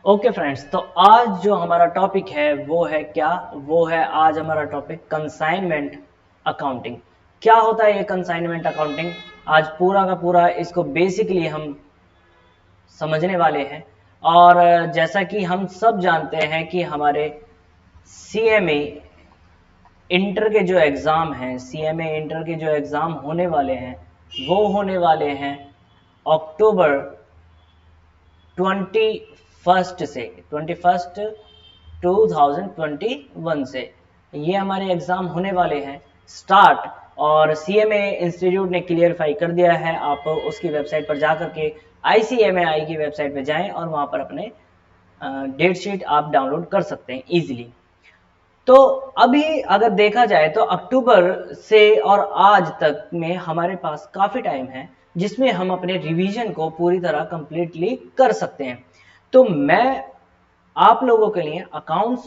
Okay friends, तो आज जो हमारा टॉपिक है वो है क्या? वो है आज हमारा टॉपिक कंसाइनमेंट अकाउंटिंग। क्या होता है ये कंसाइनमेंट अकाउंटिंग? आज पूरा का पूरा इसको बेसिकली हम समझने वाले हैं। और जैसा कि हम सब जानते हैं कि हमारे सीएमए इंटर के जो एग्ज़ाम हैं, सीएमए इंटर के जो एग्ज़ाम होने वाले हैं वो होने वाले हैं अक्टूबर 21 से 21 2021 से ये हमारे एग्ज़ाम होने वाले हैं स्टार्ट। और सीएमए इंस्टीट्यूट ने क्लियरफाई कर दिया है। आप उसकी वेबसाइट पर जा करके आईसीएमएआई की वेबसाइट पर जाएं और वहाँ पर अपने डेट शीट आप डाउनलोड कर सकते हैं ईजिली। तो अभी अगर देखा जाए तो अक्टूबर से और आज तक में हमारे पास काफ़ी टाइम है जिसमें हम अपने रिवीजन को पूरी तरह कंप्लीटली कर सकते हैं। तो मैं आप लोगों के लिए अकाउंट्स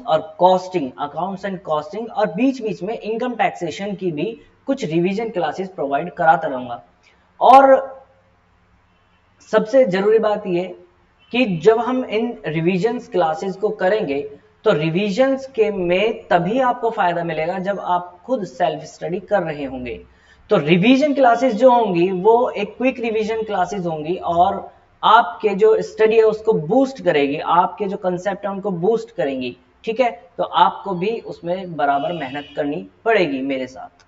एंड कॉस्टिंग और बीच बीच में इनकम टैक्सेशन की भी कुछ रिवीजन क्लासेस प्रोवाइड कराता रहूंगा। और सबसे जरूरी बात यह कि जब हम इन रिवीजन्स क्लासेस को करेंगे तो रिवीजन्स के में तभी आपको फायदा मिलेगा जब आप खुद सेल्फ स्टडी कर रहे होंगे। तो रिवीजन क्लासेस जो होंगी वो एक क्विक रिवीजन क्लासेस होंगी और आपके जो स्टडी है उसको बूस्ट करेगी, आपके जो कंसेप्ट है उनको बूस्ट करेंगी। ठीक है, तो आपको भी उसमें बराबर मेहनत करनी पड़ेगी मेरे साथ।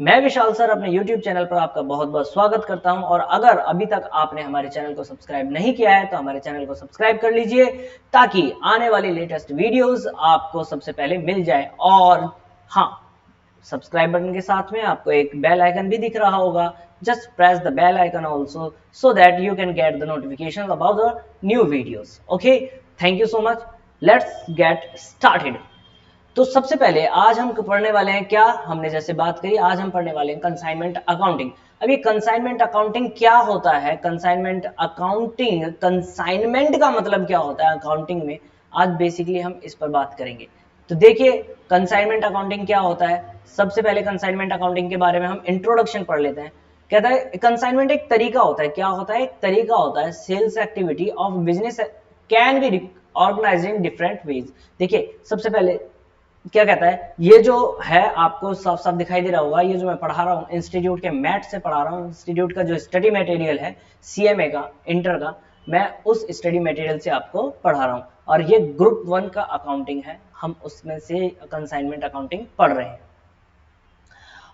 मैं विशाल सर अपने YouTube चैनल पर आपका बहुत बहुत स्वागत करता हूं। और अगर अभी तक आपने हमारे चैनल को सब्सक्राइब नहीं किया है तो हमारे चैनल को सब्सक्राइब कर लीजिए ताकि आने वाली लेटेस्ट वीडियोस आपको सबसे पहले मिल जाए। और हाँ, सब्सक्राइब बटन के साथ में आपको एक बेल आइकन भी दिख रहा होगा। Just press the bell icon also so that you can get the notification about the new videos. Okay, thank you so much. Let's get started. तो सबसे पहले आज हम पढ़ने वाले हैं क्या? हमने जैसे बात करी, आज हम पढ़ने वाले हैं कंसाइनमेंट अकाउंटिंग। अब ये कंसाइनमेंट अकाउंटिंग क्या होता है? कंसाइनमेंट अकाउंटिंग, कंसाइनमेंट का मतलब क्या होता है अकाउंटिंग में, आज बेसिकली हम इस पर बात करेंगे। तो देखिए कंसाइनमेंट अकाउंटिंग क्या होता है। सबसे पहले कंसाइनमेंट अकाउंटिंग के बारे में हम इंट्रोडक्शन पढ़ लेते हैं। कहता है कंसाइनमेंट एक तरीका होता है। क्या होता है? एक तरीका होता है। Sales activity of business can be organised in different ways. देखिए सबसे पहले क्या कहता है, ये जो है आपको साफ साफ दिखाई दे रहा होगा, ये जो मैं पढ़ा रहा हूँ इंस्टीट्यूट के मैट से पढ़ा रहा हूँ। इंस्टीट्यूट का जो स्टडी मटेरियल है सीएमए का, इंटर का, मैं उस स्टडी मटेरियल से आपको पढ़ा रहा हूँ। और ये ग्रुप 1 का अकाउंटिंग है, हम उसमें से कंसाइनमेंट अकाउंटिंग पढ़ रहे हैं।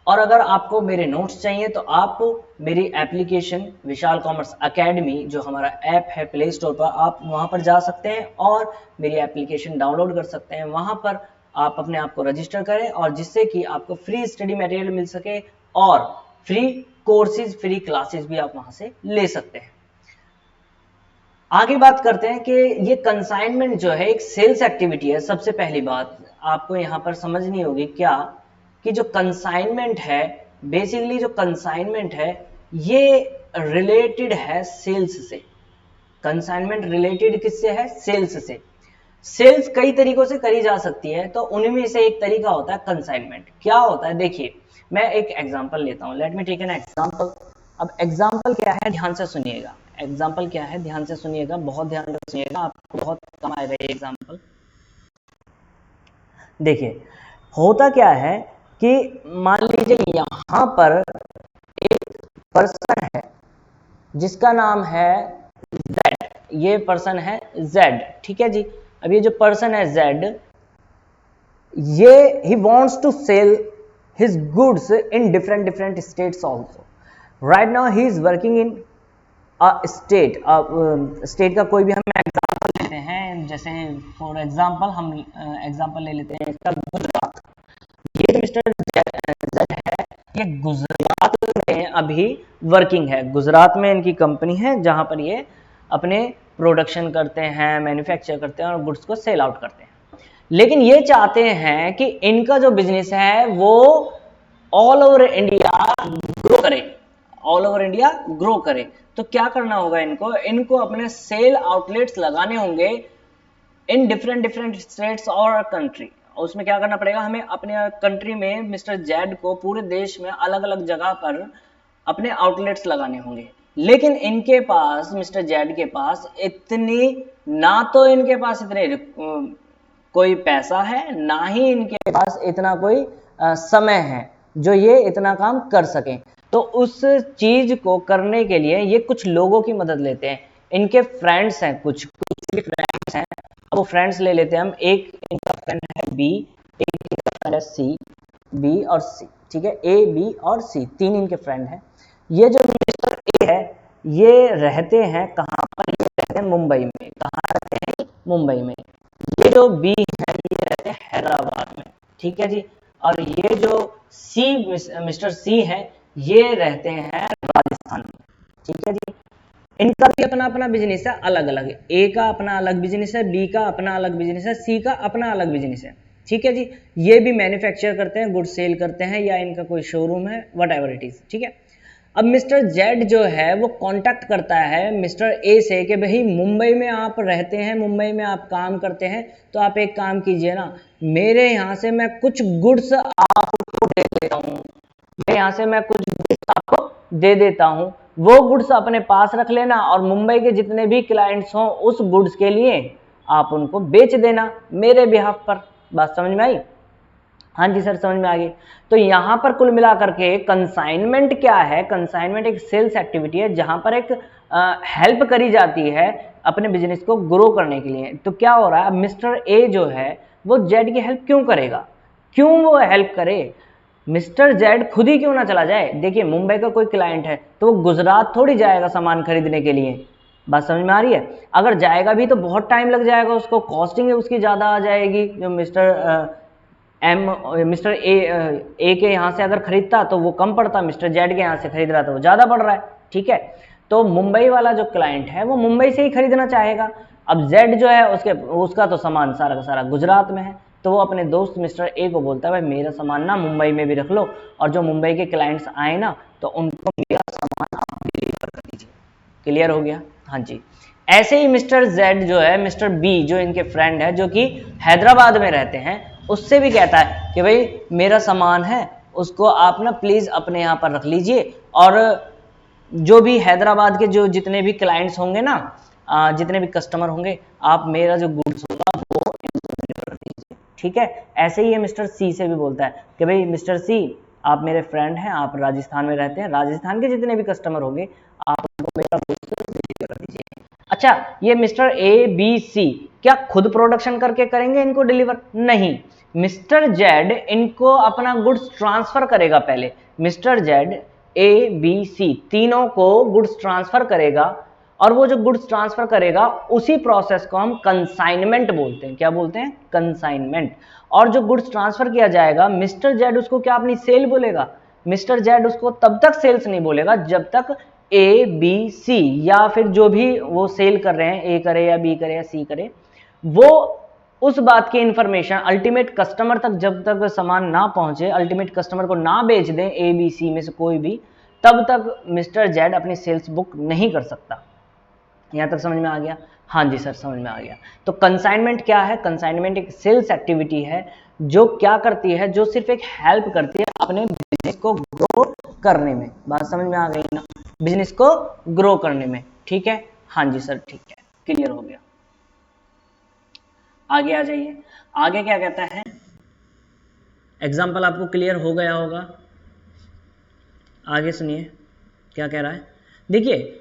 और अगर आपको मेरे नोट्स चाहिए तो आप मेरी एप्लीकेशन विशाल कॉमर्स एकेडमी, जो हमारा ऐप है प्ले स्टोर पर, आप वहां पर जा सकते हैं और मेरी एप्लीकेशन डाउनलोड कर सकते हैं। वहां पर आप अपने आप को रजिस्टर करें और जिससे कि आपको फ्री स्टडी मटेरियल मिल सके और फ्री कोर्सेज, फ्री क्लासेस भी आप वहां से ले सकते हैं। आगे बात करते हैं कि ये कंसाइनमेंट जो है एक सेल्स एक्टिविटी है। सबसे पहली बात आपको यहाँ पर समझनी होगी क्या, कि जो कंसाइनमेंट है, बेसिकली जो कंसाइनमेंट है ये रिलेटेड है सेल्स से। कंसाइनमेंट रिलेटेड किससे है? सेल्स से। सेल्स कई तरीकों से करी जा सकती है, तो उनमें से एक तरीका होता है कंसाइनमेंट। क्या होता है देखिए, मैं एक एग्जांपल लेता हूं। Let me take an example. अब एग्जांपल क्या है, ध्यान से सुनिएगा। एग्जांपल क्या है, ध्यान से सुनिएगा, बहुत ध्यान से सुनिएगा, आपको बहुत काम आएगा ये एग्जांपल। देखिए होता क्या है कि मान लीजिए यहां पर एक पर्सन है जिसका नाम है जेड। ये पर्सन है जेड, ठीक है जी। अब ये जो पर्सन है जेड, ये he wants to sell his goods in different states also. Right now he is working in a state. State का कोई भी हम एग्जांपल लेते हैं, जैसे फॉर एग्जांपल हम एग्जांपल ले लेते हैं इसका गुजरात। ये जो मिस्टर जेड है ये गुजरात में अभी वर्किंग है। गुजरात में इनकी कंपनी है जहां पर ये अपने प्रोडक्शन करते हैं, मैन्युफैक्चर करते हैं और गुड्स को सेल आउट करते हैं। लेकिन ये चाहते हैं कि इनका जो बिजनेस है वो ऑल ओवर इंडिया ग्रो करे, ऑल ओवर इंडिया ग्रो करे। तो क्या करना होगा इनको, इनको अपने सेल आउटलेट्स लगाने होंगे इन डिफरेंट स्टेट्स और कंट्री। उसमें क्या करना पड़ेगा हमें, अपने कंट्री में मिस्टर जेड को पूरे देश में अलग अलग जगह पर अपने आउटलेट्स लगाने होंगे। लेकिन इनके पास, मिस्टर जेड के पास इतनी, ना तो इनके पास इतने कोई पैसा है, ना ही इनके पास इतना कोई समय है जो ये इतना काम कर सकें। तो उस चीज को करने के लिए ये कुछ लोगों की मदद लेते हैं। इनके फ्रेंड्स हैं, कुछ कुछ फ्रेंड्स हैं, वो फ्रेंड्स ले लेते हैं हम। एक इनका फ्रेंड है बी, एक इनका फ्रेंड है सी, बी और सी, ठीक है, ए बी और सी, तीन इनके फ्रेंड हैं। ये जो मिस्टर ए है, ये रहते हैं कहाँ पर? ये रहते हैं मुंबई में। कहाँ रहते हैं? मुंबई में। ये जो बी है ये रहते हैं हैदराबाद में, ठीक है जी। और ये जो सी, मिस्टर सी है, ये रहते हैं राजस्थान में, ठीक है जी। इनका भी अपना अपना बिजनेस है, अलग अलग। ए का अपना अलग बिजनेस है, बी का अपना अलग बिजनेस है, सी का अपना अलग बिजनेस है, ठीक है जी। ये भी मैन्युफैक्चर करते हैं, गुड सेल करते हैं, या इनका कोई शोरूम है, वट एवर इट इज, ठीक है। अब मिस्टर जेड जो है वो कांटेक्ट करता है मिस्टर ए से कि भाई मुंबई में आप रहते हैं, मुंबई में आप काम करते हैं, तो आप एक काम कीजिए ना, मेरे यहाँ से मैं कुछ गुड्स आपको दे देता हूँ, मेरे यहाँ से मैं कुछ गुड्स आपको दे देता हूँ, वो गुड्स अपने पास रख लेना, और मुंबई के जितने भी क्लाइंट्स हों उस गुड्स के लिए आप उनको बेच देना मेरे बिहाफ पर। बात समझ में आई? हाँ जी सर, समझ में आ गई। तो यहां पर कुल मिलाकर के कंसाइनमेंट क्या है? कंसाइनमेंट एक सेल्स एक्टिविटी है जहां पर एक हेल्प करी जाती है अपने बिजनेस को ग्रो करने के लिए। तो क्या हो रहा है, मिस्टर ए जो है वो जेड की हेल्प क्यों करेगा? क्यों वो हेल्प करे? मिस्टर जेड खुद ही क्यों ना चला जाए? देखिए, मुंबई का कोई क्लाइंट है तो वो गुजरात थोड़ी जाएगा सामान खरीदने के लिए। बात समझ में आ रही है? अगर जाएगा भी तो बहुत टाइम लग जाएगा, उसको कॉस्टिंग उसकी ज्यादा आ जाएगी। जो मिस्टर ए के यहाँ से अगर खरीदता तो वो कम पड़ता, मिस्टर जेड के यहाँ से खरीद रहा तो वो ज़्यादा पड़ रहा है, ठीक है। तो मुंबई वाला जो क्लाइंट है वो मुंबई से ही खरीदना चाहेगा। अब जेड जो है उसका तो सामान सारा का सारा गुजरात में है, तो वो अपने दोस्त मिस्टर ए को बोलता है भाई मेरा सामान ना मुंबई में भी रख लो, और जो मुंबई के क्लाइंट्स आए ना तो उनको मेरा सामान आप डिलीवर कर दीजिए। क्लियर हो गया? हाँ जी। ऐसे ही मिस्टर जेड जो है, मिस्टर बी जो इनके फ्रेंड है जो कि हैदराबाद में रहते हैं, उससे भी कहता है कि भाई मेरा सामान है उसको आप ना प्लीज अपने यहाँ पर रख लीजिए, और जो भी हैदराबाद के जो जितने भी क्लाइंट्स होंगे ना, जितने भी कस्टमर होंगे, आप मेरा जो गुड्स होगा वो डिलीवर कर दीजिए, ठीक है। ऐसे ही ये मिस्टर सी से भी बोलता है कि भाई मिस्टर सी आप मेरे फ्रेंड हैं, आप राजस्थान में रहते हैं, राजस्थान के जितने भी कस्टमर होंगे आप उनको मेरा गुड्स डिलीवर कर दीजिए। अच्छा, ये मिस्टर ए बी सी क्या खुद प्रोडक्शन करके करेंगे इनको डिलीवर? नहीं, मिस्टर जेड इनको अपना गुड्स ट्रांसफर करेगा पहले। Mister Z A B C तीनों को गुड्स ट्रांसफर करेगा, और वो जो गुड्स ट्रांसफर करेगा उसी प्रोसेस को हम कंसाइनमेंट बोलते हैं। क्या बोलते हैं? कंसाइनमेंट। और जो गुड्स ट्रांसफर किया जाएगा, मिस्टर जेड उसको क्या अपनी सेल बोलेगा? मिस्टर जेड उसको तब तक सेल्स नहीं बोलेगा जब तक ए बी सी, या फिर जो भी वो सेल कर रहे हैं, ए करे या बी करे या सी करे, वो उस बात की इंफॉर्मेशन अल्टीमेट कस्टमर तक जब तक सामान ना पहुंचे, अल्टीमेट कस्टमर को ना बेच दें ए बी सी में से कोई भी, तब तक मिस्टर जेड अपनी सेल्स बुक नहीं कर सकता। यहां तक समझ में आ गया? हाँ जी सर, समझ में आ गया। तो कंसाइनमेंट क्या है? कंसाइनमेंट एक सेल्स एक्टिविटी है जो क्या करती है, जो सिर्फ एक हेल्प करती है अपने बिजनेस को ग्रो करने में। बात समझ में आ गई ना? बिजनेस को ग्रो करने में, ठीक है। हाँ जी सर, ठीक है, क्लियर हो गया। आगे आ जाइए, आगे क्या कहता है? एग्जाम्पल आपको क्लियर हो गया होगा। आगे सुनिए क्या कह रहा है। देखिए,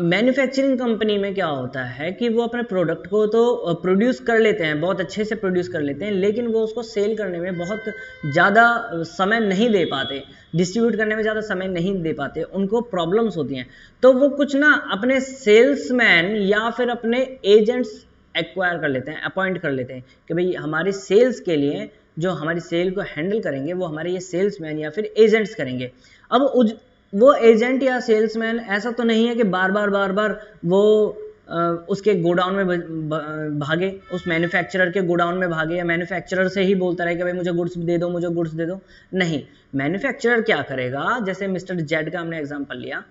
मैन्युफैक्चरिंग कंपनी में क्या होता है कि वो अपने प्रोडक्ट को तो प्रोड्यूस कर लेते हैं, बहुत अच्छे से प्रोड्यूस कर लेते हैं, लेकिन वो उसको सेल करने में बहुत ज़्यादा समय नहीं दे पाते, डिस्ट्रीब्यूट करने में ज़्यादा समय नहीं दे पाते, उनको प्रॉब्लम्स होती हैं। तो वो कुछ ना अपने सेल्समैन या फिर अपने एजेंट्स एक्वायर कर लेते हैं, अपॉइंट कर लेते हैं कि भाई हमारी सेल्स के लिए, जो हमारी सेल को हैंडल करेंगे वो हमारे ये सेल्समैन या फिर एजेंट्स करेंगे। अब वो एजेंट या सेल्समैन ऐसा तो नहीं है कि बार बार वो उसके गोडाउन में भागे, उस मैन्युफैक्चरर के गोडाउन में भागे, या मैन्युफैक्चरर से ही बोलता रहे कि भाई मुझे गुड्स दे दो, मुझे गुड्स दे दो। नहीं, मैन्युफैक्चरर क्या करेगा, जैसे मिस्टर जेड का हमने एग्जांपल लिया,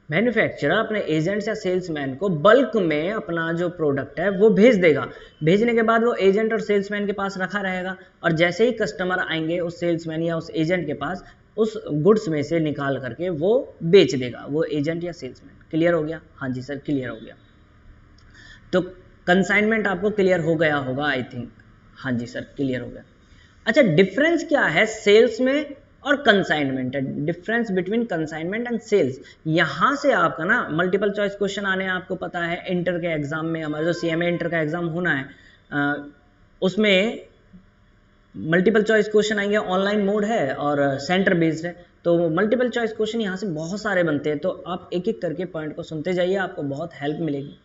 मैन्युफैक्चरर अपने एजेंट्स या सेल्समैन को बल्क में अपना जो प्रोडक्ट है वो भेज देगा। भेजने के बाद वो एजेंट और सेल्समैन के पास रखा रहेगा, और जैसे ही कस्टमर आएंगे उस सेल्समैन या उस एजेंट के पास, उस गुड्स में से निकाल करके वो बेच देगा, वो एजेंट या सेल्समैन। क्लियर हो गया? हाँ जी सर क्लियर हो गया। तो कंसाइनमेंट आपको क्लियर हो गया होगा आई थिंक। हाँ जी सर क्लियर हो गया। अच्छा डिफरेंस क्या है सेल्स में और कंसाइनमेंट है, difference between consignment and sales. यहां से आपका ना मल्टीपल चॉइस क्वेश्चन आने आपको पता है इंटर के एग्जाम में, हमारा जो सीएमए इंटर का एग्जाम होना है उसमें मल्टीपल चॉइस क्वेश्चन आएंगे। ऑनलाइन मोड है और सेंटर बेस्ड है, तो मल्टीपल चॉइस क्वेश्चन यहाँ से बहुत सारे बनते हैं। तो आप एक एक करके पॉइंट को सुनते जाइए, आपको बहुत हेल्प मिलेगी।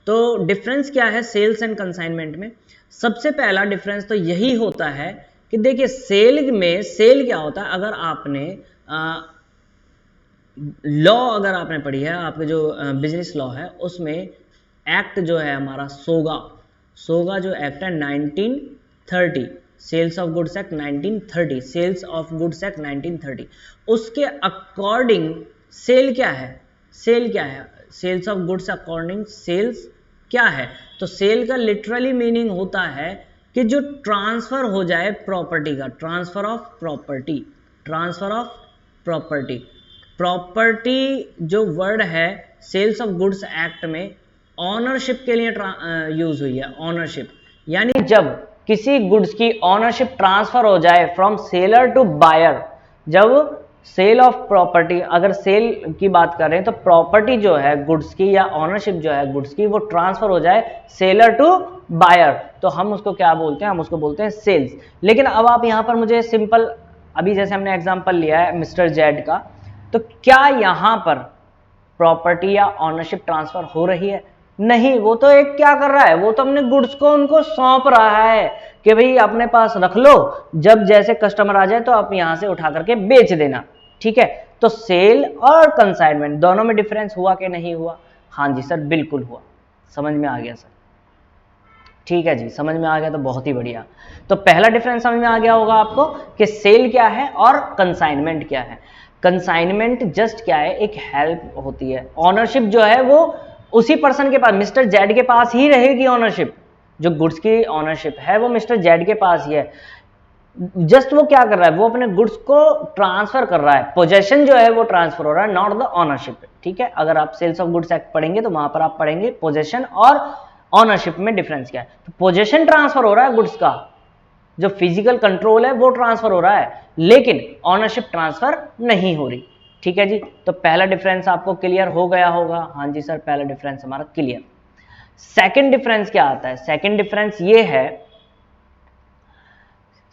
तो डिफरेंस क्या है सेल्स एंड कंसाइनमेंट में? सबसे पहला डिफरेंस तो यही होता है कि देखिए सेल में, सेल क्या होता है, अगर आपने लॉ अगर आपने पढ़ी है, आपके जो बिजनेस लॉ है उसमें एक्ट जो है हमारा सोगा जो एक्ट है 1930, sales of goods act 1930, sales of goods act 1930, उसके अकॉर्डिंग सेल क्या है, sales of goods according sales क्या है? तो सेल का लिटरली मीनिंग होता है कि जो ट्रांसफर हो जाए प्रॉपर्टी का, ट्रांसफर ऑफ प्रॉपर्टी जो वर्ड है सेल्स ऑफ गुड्स एक्ट में ऑनरशिप के लिए यूज हुई है। ऑनरशिप यानी जब किसी गुड्स की ऑनरशिप ट्रांसफर हो जाए फ्रॉम सेलर टू बायर, जब सेल ऑफ प्रॉपर्टी, अगर सेल की बात कर रहे हैं तो प्रॉपर्टी जो है गुड्स की या ऑनरशिप जो है गुड्स की वो ट्रांसफर हो जाए सेलर टू बायर, तो हम उसको क्या बोलते हैं? हम उसको बोलते हैं सेल्स। लेकिन अब आप यहां पर मुझे सिंपल, अभी जैसे हमने एग्जांपल लिया है मिस्टर जेड का, तो क्या यहां पर प्रॉपर्टी या ऑनरशिप ट्रांसफर हो रही है? नहीं, वो तो एक क्या कर रहा है, वो तो अपने गुड्स को उनको सौंप रहा है कि भाई अपने पास रख लो, जब जैसे कस्टमर आ जाए तो आप यहां से उठा करके बेच देना। ठीक है, तो सेल और कंसाइनमेंट दोनों में डिफरेंस हुआ कि नहीं हुआ? हाँ जी सर बिल्कुल हुआ। समझ में आ गया सर? ठीक है जी, समझ में आ गया तो बहुत ही बढ़िया। तो पहला डिफरेंस समझ में आ गया होगा आपको कि सेल क्या है और कंसाइनमेंट क्या है। कंसाइनमेंट जस्ट क्या है, एक हेल्प होती है। ऑनरशिप जो है वो उसी पर्सन के पास, मिस्टर जेड के पास ही रहेगी ऑनरशिप। जो गुड्स की ऑनरशिप है वो मिस्टर जेड के पास ही है। जस्ट वो क्या कर रहा है, वो अपने गुड्स को ट्रांसफर कर रहा है, पोजेशन जो है वो ट्रांसफर हो रहा है, नॉट द ऑनरशिप। ठीक है, अगर आप सेल्स ऑफ गुड्स एक्ट पढ़ेंगे तो वहां पर आप पढ़ेंगे पोजेशन और ऑनरशिप में डिफरेंस क्या है। तो पोजेशन ट्रांसफर हो रहा है गुड्स का, जो फिजिकल कंट्रोल है वो ट्रांसफर हो रहा है, लेकिन ऑनरशिप ट्रांसफर नहीं हो रही। ठीक है जी, तो पहला डिफरेंस आपको क्लियर हो गया होगा। हाँ जी सर, पहला डिफरेंस हमारा क्लियर। सेकंड डिफरेंस क्या आता है? सेकंड डिफरेंस ये है,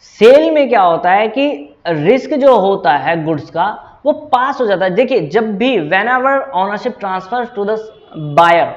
सेल में क्या होता है कि रिस्क जो होता है गुड्स का वो पास हो जाता है। देखिए जब भी whenever ownership transfer to the buyer,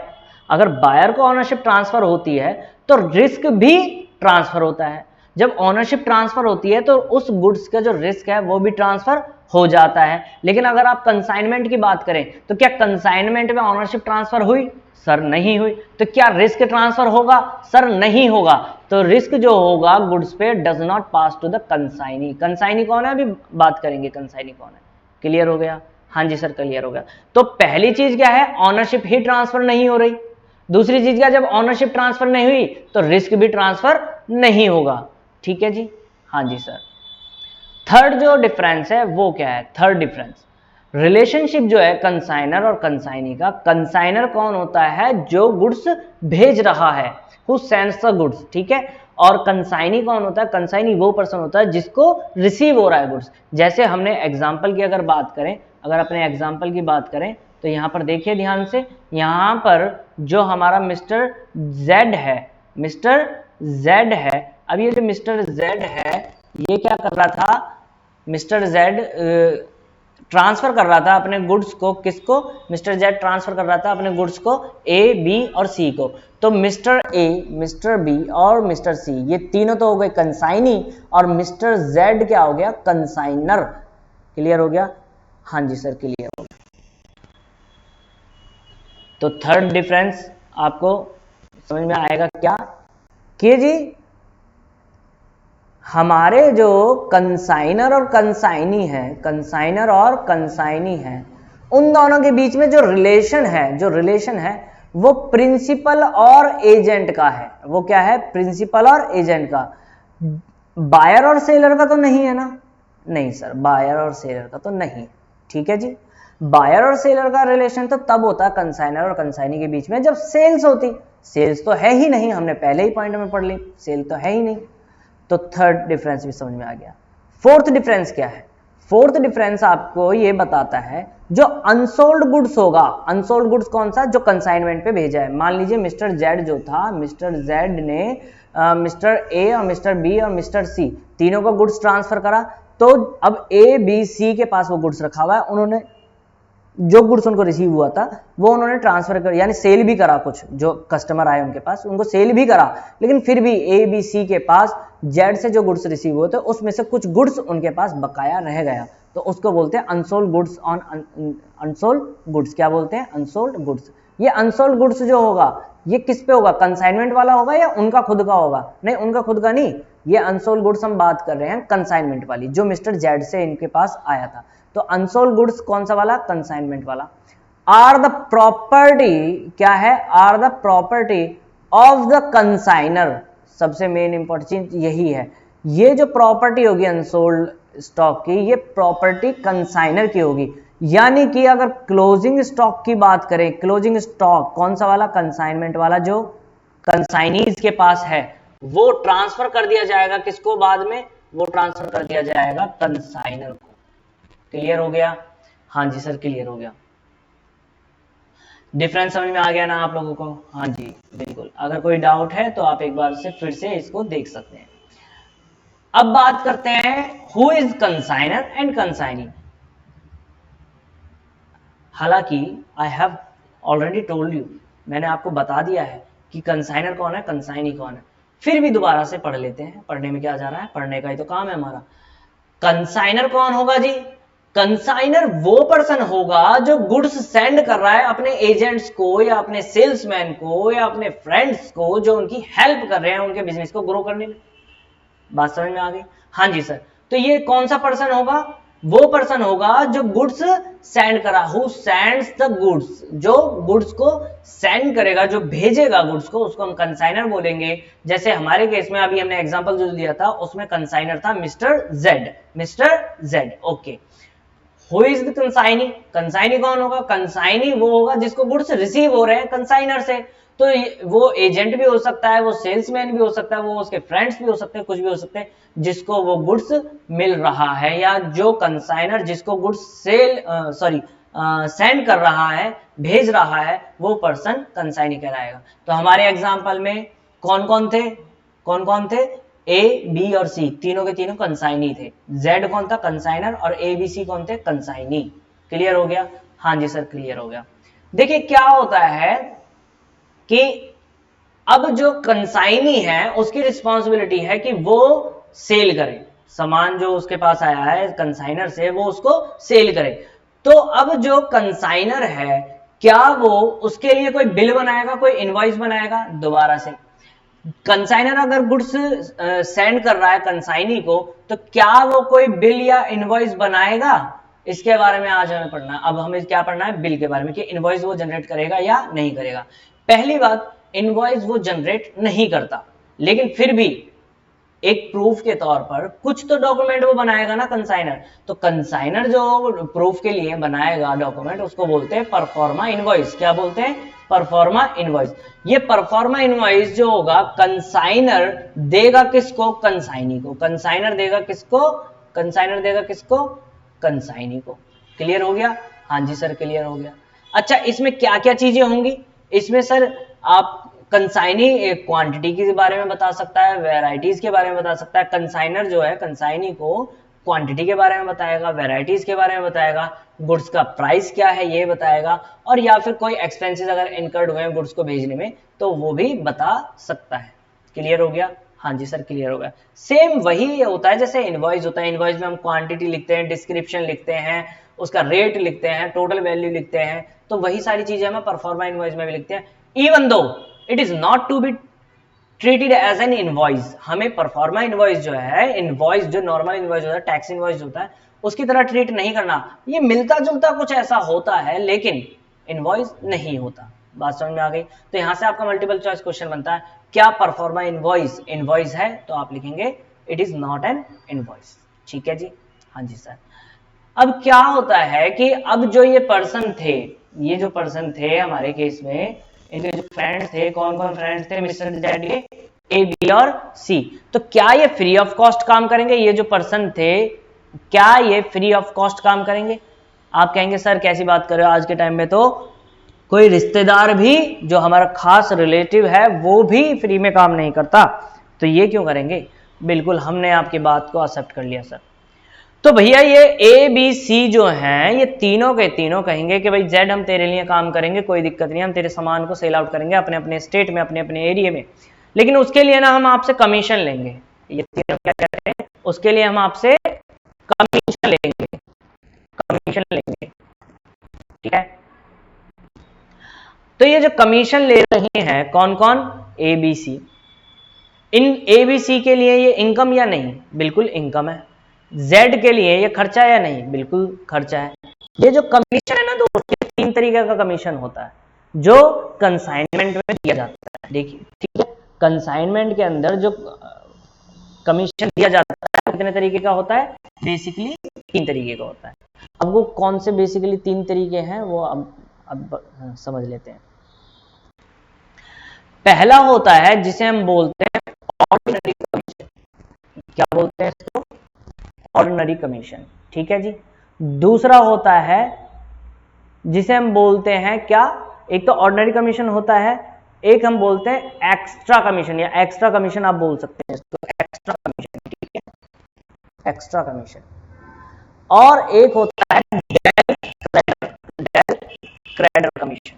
अगर बायर को ओनरशिप ट्रांसफर होती है तो रिस्क भी ट्रांसफर होता है। जब ओनरशिप ट्रांसफर होती है तो उस गुड्स का जो रिस्क है वो भी ट्रांसफर हो जाता है। लेकिन अगर आप कंसाइनमेंट की बात करें तो क्या कंसाइनमेंट में ओनरशिप ट्रांसफर हुई? सर नहीं हुई। तो क्या रिस्क ट्रांसफर होगा? सर नहीं होगा। तो रिस्क जो होगा गुड्स पे does not pass to the consignee. Consignee कौन है, अभी बात करेंगे कंसाइनी कौन है। क्लियर हो गया? हाँ जी सर क्लियर हो गया। तो पहली चीज क्या है, ऑनरशिप ही ट्रांसफर नहीं हो रही। दूसरी चीज क्या, जब ऑनरशिप ट्रांसफर नहीं हुई तो रिस्क भी ट्रांसफर नहीं होगा। ठीक है जी, हाँ जी सर। थर्ड जो डिफरेंस है वो क्या है? थर्ड डिफरेंस रिलेशनशिप जो है कंसाइनर और कंसाइनी का। कंसाइनर कौन होता है? जो गुड्स भेज रहा है, हु सेंड्स द गुड्स। ठीक है, और कंसाइनी कौन होता है? कंसाइनी वो पर्सन होता है जिसको रिसीव हो रहा है गुड्स। जैसे हमने एग्जांपल की अगर बात करें, अगर अपने एग्जांपल की बात करें तो यहां पर देखिए ध्यान से, यहां पर जो हमारा मिस्टर जेड है, मिस्टर जेड है। अब ये जो मिस्टर जेड है ये क्या कर रहा था? मिस्टर जेड ट्रांसफर कर रहा था अपने गुड्स को, किसको? मिस्टर जेड ट्रांसफर कर रहा था अपने गुड्स को ए, बी और सी को। तो मिस्टर ए, मिस्टर बी और मिस्टर सी, ये तीनों तो हो गए कंसाइनी, और मिस्टर जेड क्या हो गया? कंसाइनर। क्लियर हो गया? हाँ जी सर क्लियर हो गया। तो थर्ड डिफरेंस आपको समझ में आएगा क्या कि जी हमारे जो कंसाइनर और कंसाइनी है, कंसाइनर और कंसाइनी है, उन दोनों के बीच में जो रिलेशन है वो प्रिंसिपल और एजेंट का है। वो क्या है? प्रिंसिपल और एजेंट का। बायर और सेलर का तो नहीं है ना, नहीं सर, बायर और सेलर का तो नहीं। ठीक है जी, बायर और सेलर का रिलेशन तो तब होता है कंसाइनर और कंसाइनी के बीच में जब सेल्स होती। सेल्स तो है ही नहीं, हमने पहले ही पॉइंट में पढ़ ली, सेल तो है ही नहीं। तो थर्ड डिफरेंस भी समझ में आ गया। फोर्थ डिफरेंस क्या है? फोर्थ डिफरेंस आपको ये बताता है जो अनसोल्ड गुड्स होगा, अनसोल्ड गुड्स कौन सा? जो कंसाइनमेंट पे भेजा है। मान लीजिए मिस्टर जेड जो था, मिस्टर जेड ने मिस्टर ए और मिस्टर बी और मिस्टर सी तीनों को गुड्स ट्रांसफर करा। तो अब ए बी सी के पास वो गुड्स रखा हुआ है, उन्होंने जो गुड्स उनको रिसीव हुआ था वो उन्होंने ट्रांसफर कर, यानी सेल भी करा, कुछ जो कस्टमर आए उनके पास उनको सेल भी करा, लेकिन फिर भी ए बी सी के पास जेड से जो गुड्स रिसीव हुए थे उसमें से कुछ गुड्स उनके पास बकाया रह गया, तो उसको बोलते हैं unsold goods on unsold goods. क्या बोलते हैं? Unsold goods. ये अनसोल्ड गुड्स जो होगा ये किस पे होगा? कंसाइनमेंट वाला होगा या उनका खुद का होगा? नहीं, उनका खुद का नहीं, ये अनसोल्ड गुड्स हम बात कर रहे हैं कंसाइनमेंट वाली, जो मिस्टर जेड से इनके पास आया था। तो अनसोल्ड गुड्स कौन सा वाला? कंसाइनमेंट वाला। आर द प्रॉपर्टी, क्या है? Are the property of the consignor. सबसे मेन इंपॉर्टेंट चीज यही है, ये जो प्रॉपर्टी होगी अनसोल्ड स्टॉक की, ये प्रॉपर्टी कंसाइनर की होगी। यानी कि अगर क्लोजिंग स्टॉक की बात करें, क्लोजिंग स्टॉक कौन सा वाला? कंसाइनमेंट वाला, जो कंसाइनीज के पास है, वो ट्रांसफर कर दिया जाएगा किसको? बाद में वो ट्रांसफर कर दिया जाएगा कंसाइनर को। क्लियर हो गया? हाँ जी सर, क्लियर हो गया। डिफरेंस समझ में आ गया ना आप लोगों को? हाँ जी बिल्कुल। अगर कोई डाउट है तो आप एक बार से फिर से इसको देख सकते हैं। अब बात करते हैं who is consignor and consignee. हालांकि I have already told you, मैंने आपको बता दिया है कि कंसाइनर कौन है, कंसाइनी कौन है, फिर भी दोबारा से पढ़ लेते हैं। पढ़ने में क्या जा रहा है, पढ़ने का ही तो काम है हमारा। कंसाइनर कौन होगा जी? कंसाइनर वो पर्सन होगा जो गुड्स सेंड कर रहा है अपने एजेंट्स को या अपने सेल्समैन को या अपने फ्रेंड्स को, जो उनकी हेल्प कर रहे हैं उनके बिजनेस को ग्रो करने में। बात समझ में आ गई? हाँ जी सर। तो ये कौन सा पर्सन होगा? वो पर्सन होगा जो गुड्स सेंड करा, हु सेंड्स द गुड्स, जो गुड्स को सेंड करेगा, जो भेजेगा गुड्स को, उसको हम कंसाइनर बोलेंगे। जैसे हमारे केस में अभी हमने एग्जांपल जो दिया था उसमें कंसाइनर था mister Z, mister Z. Okay, who is the consignee? Consignee कौन होगा? कंसाइनी वो होगा जिसको गुड्स रिसीव हो रहे हैं कंसाइनर से। तो वो एजेंट भी हो सकता है, वो सेल्समैन भी हो सकता है, वो उसके फ्रेंड्स भी हो सकते हैं, कुछ भी हो सकते हैं, जिसको वो गुड्स मिल रहा है, या जो कंसाइनर जिसको गुड्स सेंड कर रहा है, भेज रहा है, वो पर्सन कंसाइनी कहलाएगा। तो हमारे एग्जाम्पल में कौन कौन थे? कौन कौन थे? ए बी और सी तीनों के तीनों कंसाइनी थे। जेड कौन था? कंसाइनर। और ए बी सी कौन थे? कंसाइनी। क्लियर हो गया? हाँ जी सर, क्लियर हो गया। देखिए क्या होता है कि अब जो कंसाइनी है उसकी रिस्पॉन्सिबिलिटी है कि वो सेल करे, सामान जो उसके पास आया है कंसाइनर से वो उसको सेल करे। तो अब जो कंसाइनर है, क्या वो उसके लिए कोई बिल बनाएगा, कोई इनवॉइस बनाएगा? दोबारा से, कंसाइनर अगर गुड्स सेंड कर रहा है कंसाइनी को, तो क्या वो कोई बिल या इनवॉइस बनाएगा? इसके बारे में आज हमें पढ़ना है। अब हमें क्या पढ़ना है? बिल के बारे में, कि इनवॉइस वो जनरेट करेगा या नहीं करेगा। पहली बात, इनवॉइस वो जनरेट नहीं करता, लेकिन फिर भी एक प्रूफ के तौर पर कुछ तो डॉक्यूमेंट वो बनाएगा ना कंसाइनर। तो कंसाइनर जो प्रूफ के लिए बनाएगा डॉक्यूमेंट, उसको बोलते हैं परफॉर्मा इनवॉइस। क्या बोलते हैं? Proforma invoice. ये परफॉर्मा इनवॉइस जो होगा, कंसाइनर देगा किसको? कंसाइनी को। कंसाइनर देगा किसको? कंसाइनर देगा किसको? कंसाइनी को। क्लियर हो गया? हाँ जी सर, क्लियर हो गया। अच्छा, इसमें क्या क्या चीजें होंगी? इसमें सर आप कंसाइनी क्वांटिटी के बारे में बता सकता है, वेराइटीज के बारे में बता सकता है। कंसाइनर जो है कंसाइनी को क्वांटिटी के बारे में बताएगा, वेराइटीज के बारे में बताएगा, गुड्स का प्राइस क्या है ये बताएगा, और या फिर कोई एक्सपेंसेस अगर इनकर्ड हुए हैं गुड्स को भेजने में तो वो भी बता सकता है। क्लियर हो गया? हाँ जी सर, क्लियर हो गया। सेम वही होता है जैसे इनवॉइस होता है। इनवॉइस में हम क्वांटिटी लिखते हैं, डिस्क्रिप्शन लिखते हैं, उसका रेट लिखते हैं, टोटल वैल्यू लिखते हैं, तो वही सारी चीजें हम परफॉर्मा इनवॉइस में भी लिखते हैं। Even though it is not to be treated as an invoice, हमें परफॉर्मा इनवॉइस जो है, इनवॉइस जो नॉर्मल इनवॉइस होता है, टैक्स इनवॉइस होता है, उसकी तरह ट्रीट नहीं करना। ये मिलता जुलता कुछ ऐसा होता है लेकिन इनवॉइस नहीं होता। बात समझ में आ गई? तो यहां से आपका मल्टीपल चॉइस क्वेश्चन बनता है, क्या परफॉर्मा इनवॉइस इनवॉइस है? तो आप लिखेंगे it is not an invoice. ठीक है जी? हाँ जी सर। अब क्या होता है कि अब जो ये पर्सन थे, ये जो पर्सन थे हमारे केस में, इनके जो फ्रेंड्स थे, कौन कौन फ्रेंड्स थे मिस्टर जेड के, ए बी और सी। तो क्या ये फ्री ऑफ कॉस्ट काम करेंगे? ये जो पर्सन थे क्या ये फ्री ऑफ कॉस्ट काम करेंगे? आप कहेंगे सर कैसी बात कर रहे हो, आज के टाइम में तो कोई रिश्तेदार भी जो हमारा खास रिलेटिव है वो भी फ्री में काम नहीं करता, तो ये क्यों करेंगे? बिल्कुल हमने आपकी बात को एक्सेप्ट कर लिया सर। तो भैया ये ए बी सी जो हैं ये तीनों के तीनों कहेंगे कि भाई जेड हम तेरे लिए काम करेंगे, कोई दिक्कत नहीं, हम तेरे सामान को सेल आउट करेंगे अपने अपने स्टेट में, अपने अपने एरिया में, लेकिन उसके लिए ना हम आपसे कमीशन लेंगे। ये तीनों क्या कहते हैं? उसके लिए हम आपसे कमीशन लेंगे, कमीशन लेंगे, ठीक है। तो ये जो कमीशन ले रहे हैं कौन कौन? ए बी सी। इन ए बी सी के लिए ये इनकम या नहीं? बिल्कुल इनकम है। जेड के लिए ये खर्चा या नहीं? बिल्कुल खर्चा है। ये जो कमीशन है ना दोस्तों, 3 तरीके का कमीशन होता है जो कंसाइनमेंट में दिया जाता है। देखिए ठीक है, कंसाइनमेंट के अंदर जो कमीशन दिया जाता है कितने तरीके का होता है? बेसिकली 3 तरीके का होता है। अब वो कौन से बेसिकली 3 तरीके हैं वो अब समझ लेते हैं। पहला होता है जिसे हम बोलते हैं ऑर्डिनरी कमीशन। क्या बोलते हैं इसको? ऑर्डिनरी कमीशन, ठीक है जी। दूसरा होता है जिसे हम बोलते हैं क्या? एक तो ऑर्डिनरी कमीशन होता है, एक हम बोलते हैं एक्स्ट्रा कमीशन, या एक्स्ट्रा कमीशन आप बोल सकते हैं इसको, एक्स्ट्रा कमीशन, ठीक है, एक्स्ट्रा कमीशन। और एक होता है del credere commission,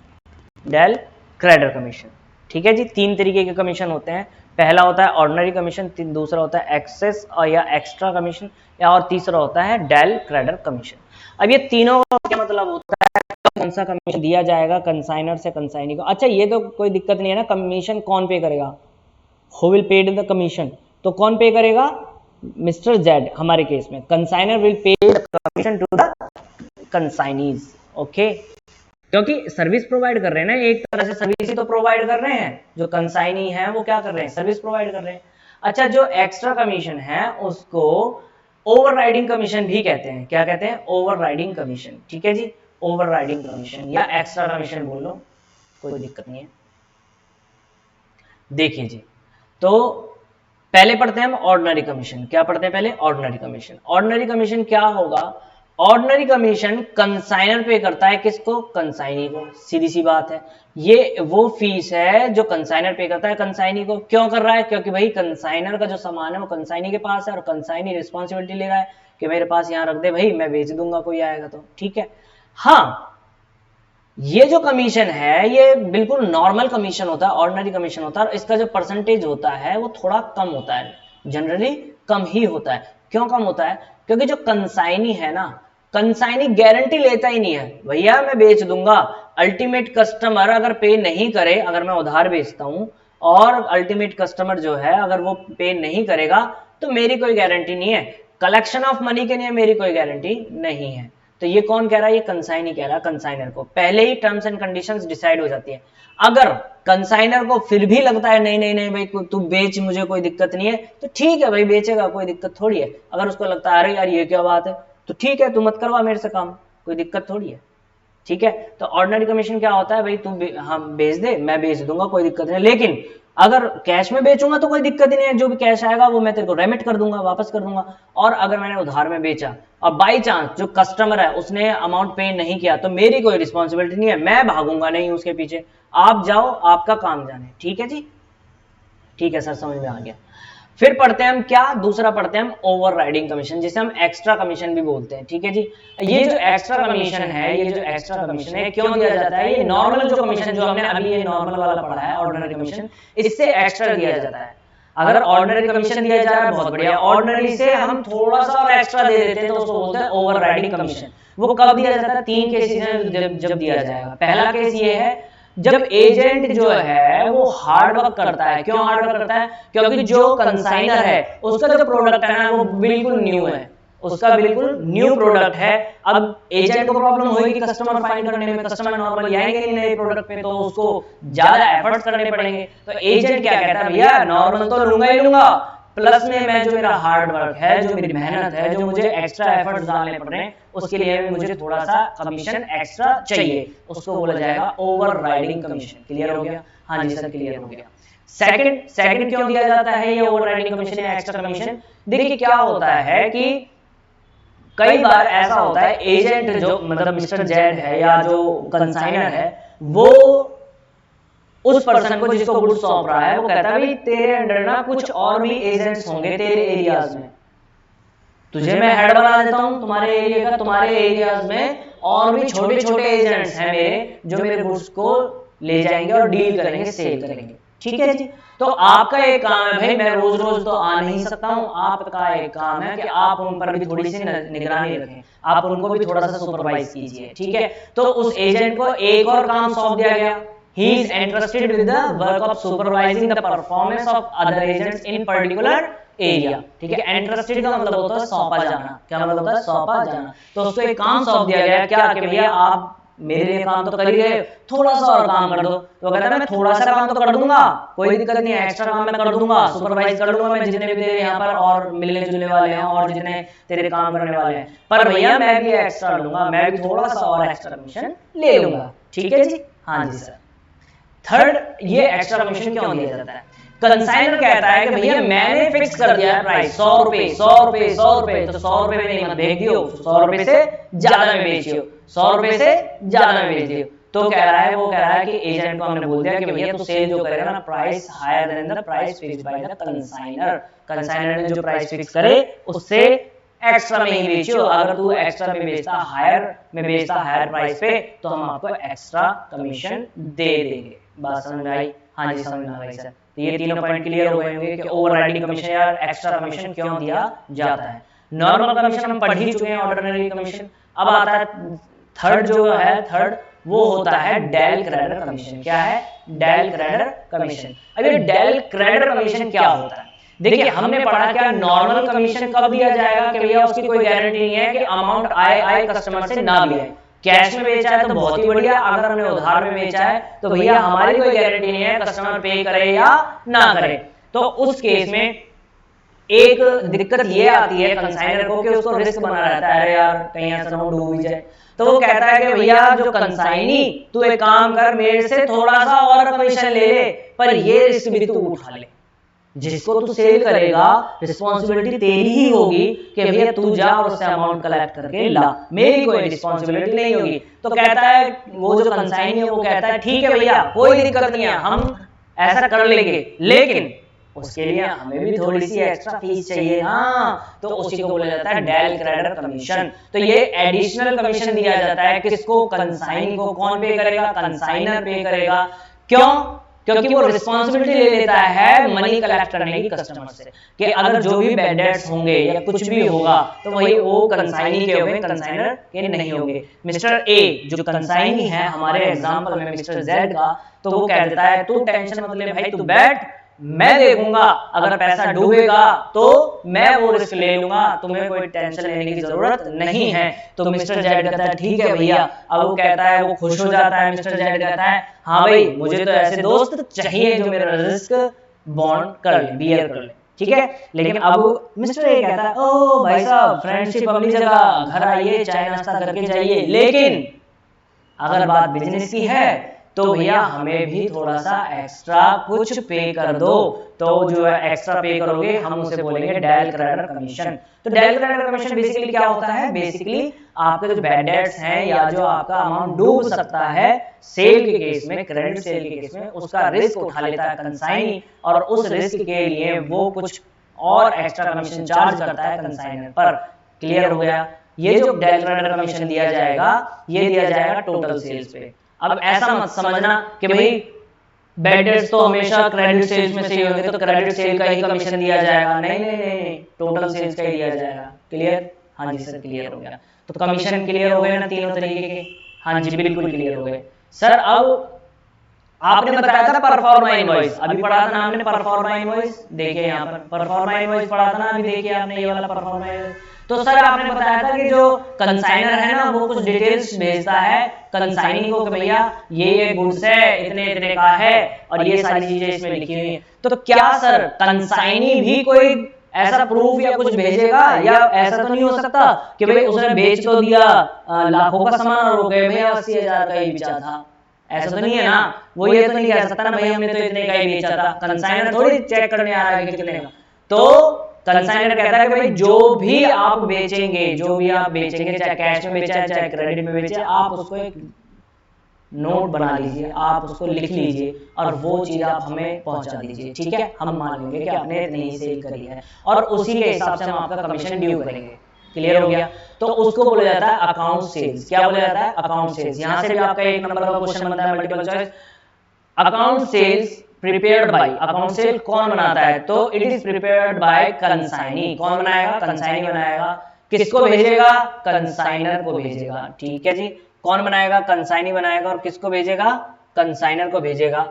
del credere commission, ठीक है जी। 3 तरीके के कमीशन होते हैं। पहला होता है ऑर्डिनरी कमीशन, दूसरा होता है एक्सेस या एक्स्ट्रा कमीशन, या और तीसरा होता है डेल क्रेडर कमीशन। अब ये तीनों का क्या मतलब होता है, कौन सा कमीशन दिया जाएगा कंसाइनर से कंसाइनी को? अच्छा ये तो कोई दिक्कत नहीं है ना, कमीशन कौन पे करेगा? Who will paid the commission? तो कौन पे करेगा? मिस्टर जेड हमारे केस में। Consignor will pay the commission to the consignees, okay, क्योंकि सर्विस प्रोवाइड कर रहे हैं ना, एक तरह से सर्विस ही तो प्रोवाइड कर रहे हैं। जो कंसाइनी है वो क्या कर रहे हैं? सर्विस प्रोवाइड कर रहे हैं। अच्छा जो एक्स्ट्रा कमीशन है उसको ओवरराइडिंग कमीशन भी कहते हैं। क्या कहते हैं? ओवरराइडिंग कमीशन, ठीक है जी, ओवरराइडिंग कमीशन या एक्स्ट्रा कमीशन बोल लो, कोई दिक्कत नहीं है। देखिए जी, तो पहले पढ़ते हैं हम ऑर्डिनरी कमीशन। क्या पढ़ते हैं पहले? Ordinary commission. ऑर्डिनरी कमीशन क्या होगा? ऑर्डिनरी कमीशन कंसाइनर पे करता है, किसको? कंसाइनी को, सीधी सी बात है। ये वो फीस है जो कंसाइनर पे करता है कंसाइनी को। क्यों कर रहा है? क्योंकि भाई कंसाइनर का जो सामान है वो कंसाइनी के पास है और कंसाइनी रिस्पॉन्सिबिलिटी ले रहा है कि मेरे पास यहाँ रख दे भाई, मैं बेच दूंगा कोई आएगा तो, ठीक है। हाँ ये जो कमीशन है ये बिल्कुल नॉर्मल कमीशन होता है, ऑर्डिनरी कमीशन होता है, और इसका जो परसेंटेज होता है वो थोड़ा कम होता है, जनरली कम ही होता है। क्यों कम होता है? क्योंकि जो कंसाइनी है ना, कंसाइनी गारंटी लेता ही नहीं है भैया मैं बेच दूंगा। अल्टीमेट कस्टमर अगर पे नहीं करे, अगर मैं उधार बेचता हूं और अल्टीमेट कस्टमर जो है अगर वो पे नहीं करेगा तो मेरी कोई गारंटी नहीं है, कलेक्शन ऑफ मनी के लिए मेरी कोई गारंटी नहीं है। तो ये कौन कह रहा है? ये कंसाइनी कह रहा है। कंसाइनर को पहले ही टर्म्स एंड कंडीशंस डिसाइड हो जाती है। अगर कंसाइनर को फिर भी लगता है नहीं नहीं नहीं भाई तू बेच, मुझे कोई दिक्कत नहीं है, तो ठीक है भाई बेचेगा, कोई दिक्कत थोड़ी है। अगर उसको लगता है अरे यार ये क्या बात है, तो ठीक है तू मत करवा मेरे से काम, कोई दिक्कत थोड़ी है, ठीक है। तो ऑर्डिनरी कमीशन क्या होता है भाई, तू हम बेच दे, मैं बेच दूंगा, कोई दिक्कत नहीं, लेकिन अगर कैश में बेचूंगा तो कोई दिक्कत ही नहीं है, जो भी कैश आएगा वो मैं तेरे को रेमिट कर दूंगा, वापस कर दूंगा। और अगर मैंने उधार में बेचा और बाई चांस जो कस्टमर है उसने अमाउंट पे नहीं किया तो मेरी कोई रिस्पॉन्सिबिलिटी नहीं है, मैं भागूंगा नहीं उसके पीछे, आप जाओ आपका काम जाने, ठीक है जी, ठीक है सर समझ में आ गया। फिर पढ़ते हैं हम क्या? दूसरा पढ़ते हैं हम ओवरराइडिंग कमीशन, जिसे हम एक्स्ट्रा कमीशन भी बोलते हैं, ठीक है जी। ये जो एक्स्ट्रा कमीशन है, ये जो एक्स्ट्रा कमीशन है क्यों दिया जाता है? ये नॉर्मल जो कमीशन जो हमने अभी ये नॉर्मल वाला पढ़ा है ऑर्डिनरी कमीशन, इससे एक्स्ट्रा दिया जाता है। अगर ऑर्डिनरी कमीशन दिया जा रहा है बहुत बढ़िया, ऑर्डिनरी से हम थोड़ा सा और एक्स्ट्रा दे देते हैं तो उसको बोलते हैं ओवरराइडिंग कमीशन। वो कब दिया जाता है? 3 केसेस में जब दिया जाएगा। पहला केस ये है जब एजेंट जो है वो हार्ड वर्क करता है। क्यों हार्ड वर्क करता है? क्योंकि जो कंसाइनर है उसका जो प्रोडक्ट है ना वो बिल्कुल न्यू है, उसका बिल्कुल न्यू प्रोडक्ट है। अब एजेंट को प्रॉब्लम होगी कस्टमर फाइंड करने में, कस्टमर नॉर्मली आएंगे नहीं नए प्रोडक्ट पे, तो उसको ज्यादा एफर्ट्स करने पड़ेंगे। तो एजेंट क्या कहता है, भैया नॉर्मल तो लूंगा ही लूंगा, प्लस में मैं जो मेरा हार्ड वर्क है, जो मेरी मेहनत है, जो मुझे एक्स्ट्रा एफर्ट्स डालने पड़ रहे हैं, उसके लिए भी मुझे थोड़ा सा कमीशन एक्स्ट्रा चाहिए, उसको बोला जाएगा ओवर राइडिंग कमीशन। क्लियर हो गया? हाँ जी सर क्लियर हो गया। सेकंड क्यों दिया जाता है ये ओवर राइडिंग कमीशन या एक्स्ट्रा कमीशन? देखिए क्या होता है कि कई बार ऐसा होता है एजेंट जो मतलब मिस्टर जेड है या जो कंसाइनर है, वो उस पर्सन को जिसको गुड्स सौंप रहा है वो कहता है भाई तेरे अंडर ना कुछ और भी एजेंट्स होंगे तेरे एरियाज में, तुझे मैं हेड बना देता हूं तुम्हारे एरिया का, तुम्हारे एरियाज में और भी छोटे छोटे एजेंट्स हैं मेरे जो मेरे गुड्स को ले जाएंगे और डील करेंगे, सेल करेंगे। ठीक है जी। तो आपका एक काम है भाई, मैं रोज रोज तो आ नहीं सकता हूं, आपका एक काम है कि आप उन पर भी थोड़ी सी निगरानी रखें, आप उनको भी थोड़ा सा सुपरवाइज कीजिए। ठीक है। तो उस एजेंट को एक और काम सौंप दिया गया, he is entrusted with the work of supervising the performance of other agents in particular area। ठीक है। entrusted का मतलब होता है सौंपा जाना। क्या मतलब होता है? सौंपा जाना। तो उसको एक काम सौंप दिया गया, क्या कि भैया आप मेरे लिए काम तो कर ही रहे, थोड़ा सा और काम कर दो। तो कहता है मैं थोड़ा सा काम तो कर दूंगा, कोई दिक्कत नहीं है, एक्स्ट्रा काम मैं कर दूंगा, सुपरवाइज कर लूंगा मैं जितने भी तेरे यहाँ पर और मिलने जुलने वाले हैं और जितने तेरे काम करने वाले हैं, पर भैया मैं भी एक्स्ट्रा लूंगा, मैं भी थोड़ा सा और एक्स्ट्रा कमीशन ले लूंगा। ठीक है जी। हाँ जी सर। थर्ड, ये एक्स्ट्रा कमीशन क्यों दिया जाता है? कंसाइनर कहता है कि भैया मैंने फिक्स कर दिया है प्राइस 100 रुपए 100 रुपए 100 रुपए, तो 100 रुपए में नहीं मत बेच दियो, 100 रुपए से ज्यादा में बेचियो, 100 रुपए से ज्यादा में बेच दियो। तो कह रहा है, वो कह रहा है कि एजेंट को हमने बोल दिया कि भैया तू सेल जो करेगा ना price higher than the price fixed by the consignor, consignor ने जो प्राइस फिक्स करे उससे एक्स्ट्रा में ही बेचियो। अगर तू एक्स्ट्रा में बेचता हायर प्राइस पे तो हम आपको एक्स्ट्रा कमीशन दे देंगे। बात समझ में आई? हाँ जी समझ में आ गई सर। तो ये तीनों पॉइंट क्लियर हो गए होंगे कि ओवरराइडिंग कमीशन या एक्स्ट्रा कमीशन क्यों दिया जाता है। नॉर्मल कमीशन हम पढ़ ही चुके हैं, ऑर्डिनरी कमीशन। अब आता है थर्ड, जो है थर्ड वो होता है डेल क्रेडर कमीशन। क्या है? Del credere commission. अब ये डेल क्रेडर कमीशन क्या होता है? देखिए हमने पढ़ा क्या नॉर्मल कमीशन कब दिया जाएगा कि भैया उसकी कोई गारंटी नहीं है कि अमाउंट आए कस्टमर से ना भी आए। कैश में बेचा है तो बहुत ही बढ़िया, अगर हमने उधार में बेचा है तो भैया हमारी कोई गारंटी नहीं है कस्टमर पे करे या ना करे। तो उस केस में एक दिक्कत ये आती है कंसाइनर को कि उसको रिस्क बना रहता है, अरे यार कहीं ऐसा ना डूब जाए। तो वो कहता है कि भैया जो कंसाइनी तू एक काम कर, मेरे से थोड़ा सा और कमीशन ले ले, पर ये रिस्क भी तू उठा ले। जिसको तू सेल करेगा रिस्पॉन्सिबिलिटी तेरी ही होगी कि भैया तू जा और उससे अमाउंट कलेक्ट करके ला, मेरी कोई रिस्पॉन्सिबिलिटी नहीं होगी। तो कहता है वो जो कंसाइनी है वो कहता है ठीक है भैया कोई दिक्कत नहीं है, हम ऐसा कर लेंगे, लेकिन उसके लिए हमें भी थोड़ी सी एक्स्ट्रा फीस चाहिए ना। तो उसी को बोला जाता है डेल क्रेडर कमीशन। तो ये एडिशनल कमीशन दिया जाता है किसको? कंसाइनी को। कौन पे करेगा? कंसाइनर पे करेगा। क्यों? क्योंकि वो रिस्पॉन्सिबिलिटी ले लेता है मनी कलेक्ट करने की कस्टमर से, कि अगर जो भी बैड डेट्स होंगे या कुछ भी होगा तो वही वो कंसाइनी के होंगे, कंसाइनर के नहीं होंगे। मिस्टर ए जो कंसाइनी है हमारे एग्जांपल में मिस्टर जेड का, तो वो कह देता है तू टेंशन मत ले भाई, तू बैठ, मैं देखूंगा, अगर पैसा डूबेगा तो मैं वो रिस्क ले लूंगा, तुम्हें कोई टेंशन लेने की जरूरत नहीं है। तो मिस्टर जेड कहता है ठीक है भैया। अब वो कहता है, वो खुश हो जाता है, मिस्टर जेड कहता है हाँ भाई मुझे तो ऐसे दोस्त चाहिए जो मेरा रिस्क बॉन्ड कर ले, बियर कर ले। ठीक है। लेकिन अब मिस्टर ए कहता है ओ भाई साहब फ्रेंडशिप अपनी जगह, घर आइए चाय नाश्ता करके जाइए, लेकिन अगर बात बिजनेस की है तो भैया हमें भी थोड़ा सा एक्स्ट्रा कुछ पे कर दो। तो जो है एक्स्ट्रा पे करोगे हम उसे बोलेंगे डेल क्रेडर कमीशन। तो डेल क्रेडर कमीशन बेसिकली क्या होता है? बेसिकली आपके जो बैड डेट्स हैं या जो आपका अमाउंट डूब सकता है सेल के केस में, क्रेडिट सेल के केस में, उसका रिस्क उठा लेता है कंसाइनी, और उस रिस्क के लिए वो कुछ और एक्स्ट्रा कमीशन चार्ज करता है कंसाइनर पर। क्लियर हो गया? ये जो डेल क्रेडर कमीशन दिया जाएगा ये दिया जाएगा टोटल सेल्स पे। अब ऐसा मत समझना कि भाई बैड डेट्स तो हमेशा क्रेडिट सेल्स में से ही होंगे तो क्रेडिट सेल का ही कमीशन दिया जाएगा, नहीं नहीं नहीं, टोटल सेल्स का ही दिया जाएगा। क्लियर? हाँ जी सर क्लियर हो गया। तो कमीशन क्लियर हो गए ना तीनों तरीके के? हाँ जी बिल्कुल क्लियर हो गए सर। अब आपने बताया था परफॉर्मा इनवॉइस, अभी पढ़ा था ना आपने परफॉर्मा इनवॉइस, देखिए यहाँ पर परफॉर्मा इनवॉइस पढ़ा था ना अभी, देखिए आपने ये वाला परफॉर्मा इनवॉइस। तो सर आपने बताया था कि जो कंसाइनर है ना वो कुछ डिटेल्स भेजता है कंसाइनी को कि भैया ये गुड्स है, इतने इतने का है और ये सारी चीजें इसमें लिखी हुई है। तो क्या सर कंसाइनी भी कोई ऐसा प्रूफ या कुछ भेजेगा, या ऐसा तो नहीं हो सकता कि भाई उसने बेच तो दिया लाखों का सामान और वो कहे भैया 80,000 का ही बेचा था, ऐसा तो नहीं है ना। वो ये तो नहीं कह सकता ना भाई हमने तो इतने का ही बेचा था, कंसाइनर थोड़ी चेक करने आ रहा है कि कितने का। तो कंसाइनर कहता है कि भाई जो भी आप बेचेंगे, जो भी आप बेचेंगे, चाहे कैश में बेचा चाहे क्रेडिट में बेचे, आप उसको एक नोट बना लीजिए, आप उसको लिख लीजिए और वो चीज आप हमें पहुंचा दीजिए, ठीक है। हम मान लेंगे कि आपने इतनी ही सेल करी है और उसी के हिसाब से हम आपका कमीशन ड्यू करेंगे। क्लियर हो गया। तो उसको बोला जाता है अकाउंट सेल्स। क्या बोला जाता है? Account sales. यहां से भी आपका एक नंबर का क्वेश्चन बनता है, multiple choice. Account sales prepared by, account sale कौन बनाता है? तो it is prepared by consignee. कौन बनाएगा? कंसाइनी बनाएगा। किसको भेजेगा? कंसाइनर को भेजेगा, ठीक है जी। कौन बनाएगा? कंसाइनी बनाएगा। और किसको भेजेगा? कंसाइनर को भेजेगा।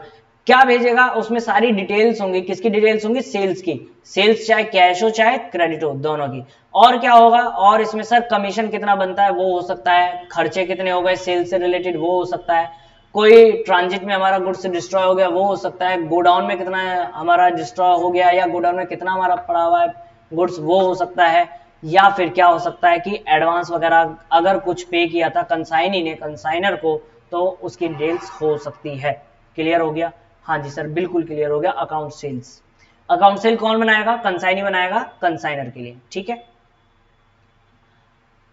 क्या भेजेगा? उसमें सारी डिटेल्स होंगी। किसकी डिटेल्स होंगी? सेल्स की। सेल्स चाहे कैश हो चाहे क्रेडिट हो, दोनों की। और क्या होगा? और इसमें सर कमीशन कितना बनता है वो हो सकता है, खर्चे कितने हो गए सेल्स से रिलेटेड वो हो सकता है, कोई ट्रांजिट में हमारा गुड्स डिस्ट्रॉय हो गया वो हो सकता है, गोडाउन में कितना हमारा डिस्ट्रॉय हो गया या गोडाउन में कितना हमारा पड़ा हुआ है गुड्स वो हो सकता है, या फिर क्या हो सकता है कि एडवांस वगैरह अगर कुछ पे किया था कंसाइनी ने कंसाइनर को तो उसकी डिटेल्स हो सकती है। क्लियर हो गया? हाँ जी सर बिल्कुल क्लियर हो गया। अकाउंट सेल्स, अकाउंट सेल कौन बनाएगा? कंसाइनी बनाएगा कंसाइनर के लिए, ठीक है।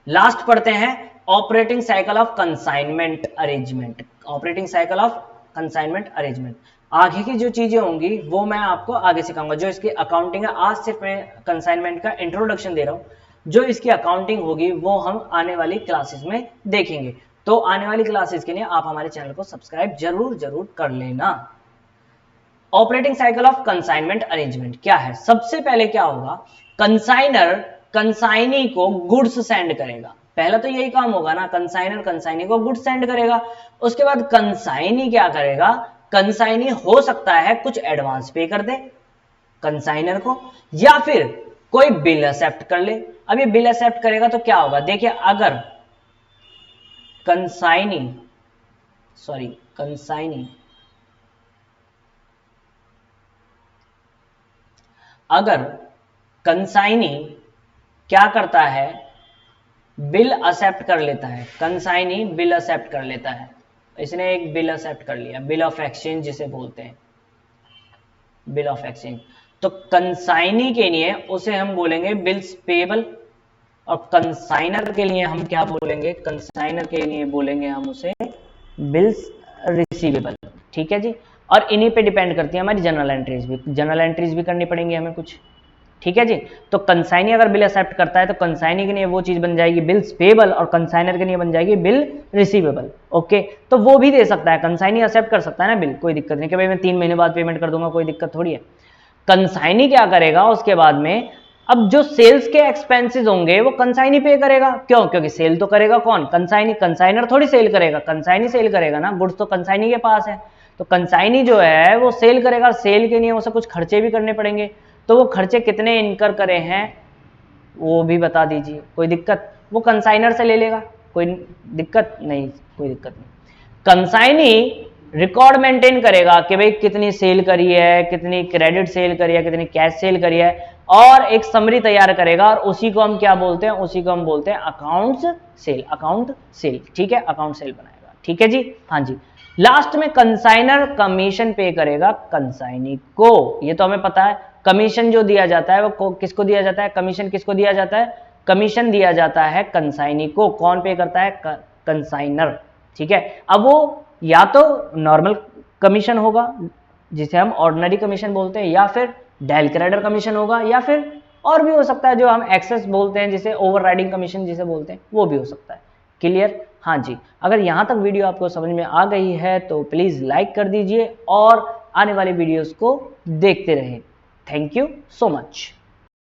लास्ट पढ़ते हैं operating cycle of consignment arrangement. Operating cycle of consignment arrangement, आगे की जो चीजें होंगी वो मैं आपको आगे सिखाऊंगा। जो इसकी अकाउंटिंग है, आज सिर्फ मैं कंसाइनमेंट का इंट्रोडक्शन दे रहा हूं, जो इसकी अकाउंटिंग होगी वो हम आने वाली क्लासेस में देखेंगे। तो आने वाली क्लासेस के लिए आप हमारे चैनल को सब्सक्राइब जरूर कर लेना। Operating cycle of consignment arrangement क्या है? सबसे पहले क्या होगा, कंसाइनर कंसाइनी को गुड्स सेंड करेगा। पहला तो यही काम होगा ना, कंसाइनर कंसाइनी को गुड्स सेंड करेगा। उसके बाद कंसाइनी क्या करेगा? कंसाइनी हो सकता है कुछ एडवांस पे कर दे कंसाइनर को, या फिर कोई बिल एक्सेप्ट कर ले। अब ये बिल एक्सेप्ट करेगा तो क्या होगा, देखिए अगर कंसाइनी अगर कंसाइनी क्या करता है, बिल एक्सेप्ट कर लेता है, कंसाइनी बिल एक्सेप्ट कर लेता है, इसने एक बिल एक्सेप्ट कर लिया, बिल ऑफ एक्सचेंज जिसे बोलते हैं, बिल ऑफ एक्सचेंज। तो कंसाइनी के लिए उसे हम बोलेंगे बिल्स पेएबल, और कंसाइनर के लिए हम क्या बोलेंगे? कंसाइनर के लिए बोलेंगे हम उसे बिल्स रिसीवेबल, ठीक है जी। और इन्हीं पे डिपेंड करती है हमारी जनरल एंट्रीज भी करनी पड़ेंगी हमें कुछ, ठीक है जी। तो कंसाइनी अगर बिल एक्सेप्ट करता है तो कंसाइनी के लिए वो चीज बन जाएगी बिल्स पेएबल, और कंसाइनर के लिए बन जाएगी बिल रिसीवेबल। ओके, तो वो भी दे सकता है, कंसाइनी एक्सेप्ट कर सकता है ना बिल, कोई दिक्कत नहीं कि भाई मैं 3 महीने बाद पेमेंट कर दूंगा, कोई दिक्कत थोड़ी है। कंसाइनी क्या करेगा उसके बाद में, अब जो सेल्स के एक्सपेंसेस होंगे वो कंसाइनी पे करेगा। क्यों? क्योंकि सेल तो करेगा कौन? कंसाइनी। कंसाइनर थोड़ी सेल करेगा, कंसाइनी सेल करेगा ना, गुड्स तो कंसाइनी के पास है। तो कंसाइनी जो है वो सेल करेगा, सेल के लिए उसे कुछ खर्चे भी करने पड़ेंगे। तो वो खर्चे कितने इनकर करे हैं वो भी बता दीजिए, कोई दिक्कत? वो कंसाइनर से ले लेगा, कोई दिक्कत नहीं, कोई दिक्कत नहीं। कंसाइनी रिकॉर्ड मेंटेन करेगा कि भाई कितनी सेल करी है, कितनी क्रेडिट सेल करी है, कितनी कैश सेल करी है, और एक समरी तैयार करेगा, और उसी को हम क्या बोलते हैं? उसी को हम बोलते हैं अकाउंट्स सेल। अकाउंट सेल, ठीक है, अकाउंट सेल बनाएगा, ठीक है जी। हाँ जी। लास्ट में कंसाइनर कमीशन पे करेगा कंसाइनी को, ये तो हमें पता है। कमीशन जो दिया जाता है वो किसको दिया जाता है? कमीशन किसको दिया जाता है? कमीशन दिया जाता है कंसाइनी को। कौन पे करता है? कंसाइनर, ठीक है। अब वो या तो नॉर्मल कमीशन होगा जिसे हम ऑर्डिनरी कमीशन बोलते हैं, या फिर डेल क्रेडिट कमीशन होगा, या फिर और भी हो सकता है जो हम एक्सेस बोलते हैं, जिसे ओवरराइडिंग कमीशन जिसे बोलते हैं, वो भी हो सकता है। क्लियर? हाँ जी। अगर यहां तक वीडियो आपको समझ में आ गई है तो प्लीज लाइक कर दीजिए और आने वाली वीडियोस को देखते रहें। Thank you so much.